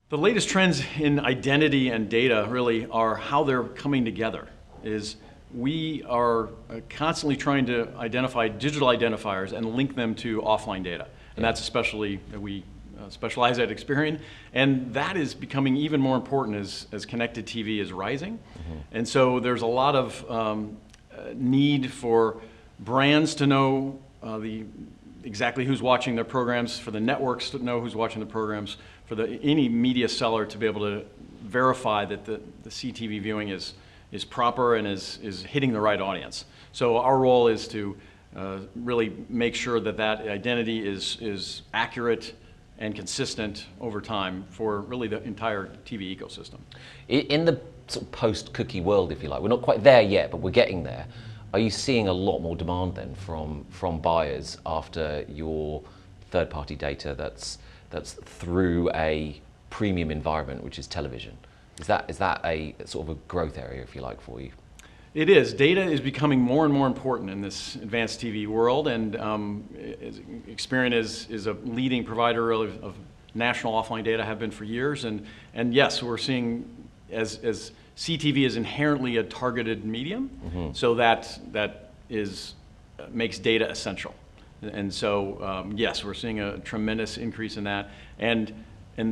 The latest trends in identity and data really are how they're coming together. We are constantly trying to identify digital identifiers and link them to offline data. And that's especially, we specialize at Experian. And that is becoming even more important as connected TV is rising. And so there's a lot of need for brands to know exactly who's watching their programs, for the networks to know who's watching the programs, for any media seller to be able to verify that the CTV viewing is proper and is hitting the right audience. So our role is to really make sure that identity is accurate and consistent over time for really the entire TV ecosystem. In the sort of post-cookie world, if you like, we're not quite there yet, but we're getting there. Are you seeing a lot more demand then from buyers after your third-party data that's through a premium environment, which is television? Is that a sort of a growth area, if you like, for you? It is. Data is becoming more and more important in this advanced TV world, and Experian is a leading provider of national offline data, have been for years, and yes, we're seeing as CTV is inherently a targeted medium, so that makes data essential. And so, yes, we're seeing a tremendous increase in that. And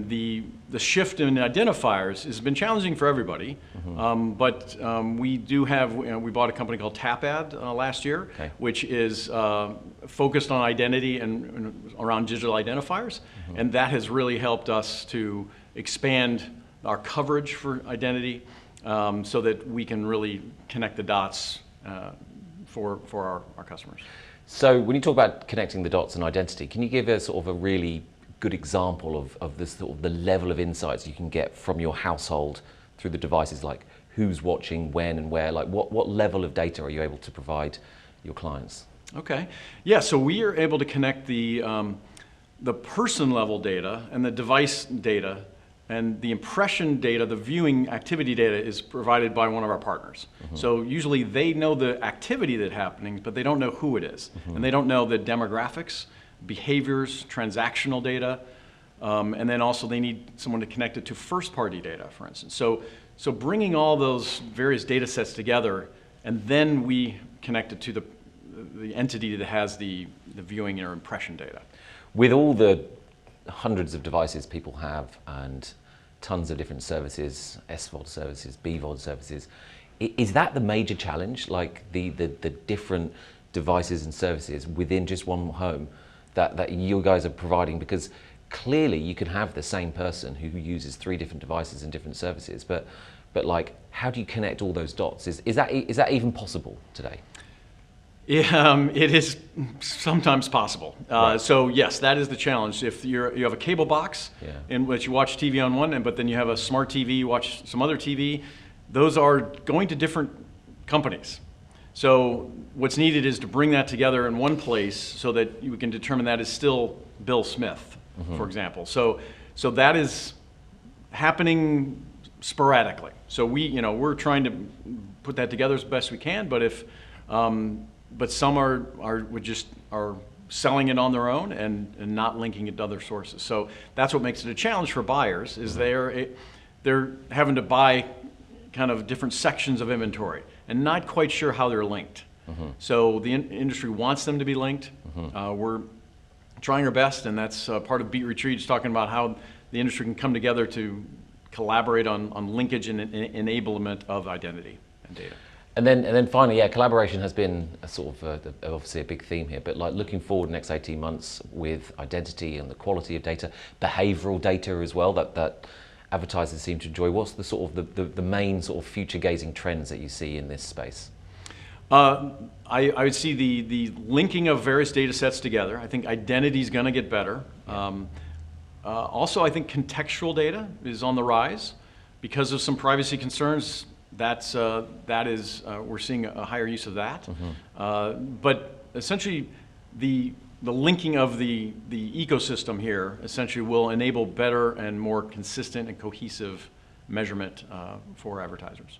the shift in identifiers has been challenging for everybody, but we do have, we bought a company called TapAd last year, which is focused on identity and around digital identifiers, and that has really helped us to expand our coverage for identity so that we can really connect the dots for our customers. So when you talk about connecting the dots and identity, can you give us sort of a really good example of this sort of the level of insights you can get from your household through the devices, like who's watching, when and where, like what level of data are you able to provide your clients? Okay, yeah, so we are able to connect the person level data and the device data, and the impression data, the viewing activity data is provided by one of our partners. So usually they know the activity that's happening, but they don't know who it is. And they don't know the demographics, behaviors, transactional data, and then also they need someone to connect it to first-party data, for instance. So bringing all those various data sets together, and then we connect it to the entity that has the viewing or impression data. With all the hundreds of devices people have and tons of different services, SVOD services, BVOD services, is that the major challenge, like the different devices and services within just one home that you guys are providing? Because clearly you can have the same person who uses 3 different devices and different services, but like, how do you connect all those dots? Is that even possible today? It is sometimes possible. So yes, that is the challenge. If you have a cable box in which you watch TV on one end, but then you have a smart TV, you watch some other TV, those are going to different companies. So what's needed is to bring that together in one place so that you can determine that is still Bill Smith, for example. So that is happening sporadically. So we're trying to put that together as best we can, but but some are selling it on their own and not linking it to other sources. So that's what makes it a challenge for buyers, is they're having to buy kind of different sections of inventory and not quite sure how they're linked. So the industry wants them to be linked. We're trying our best, and that's part of Beat Retreats, talking about how the industry can come together to collaborate on linkage and enablement of identity and data. And then finally, yeah, collaboration has been a sort of obviously a big theme here, but like looking forward next 18 months with identity and the quality of data, behavioral data as well, that advertisers seem to enjoy. What's the sort of the main sort of future gazing trends that you see in this space? I would see the linking of various data sets together. I think identity is going to get better. Also, I think contextual data is on the rise because of some privacy concerns. We're seeing a higher use of that. But essentially, the linking of the ecosystem here essentially will enable better and more consistent and cohesive measurement for advertisers.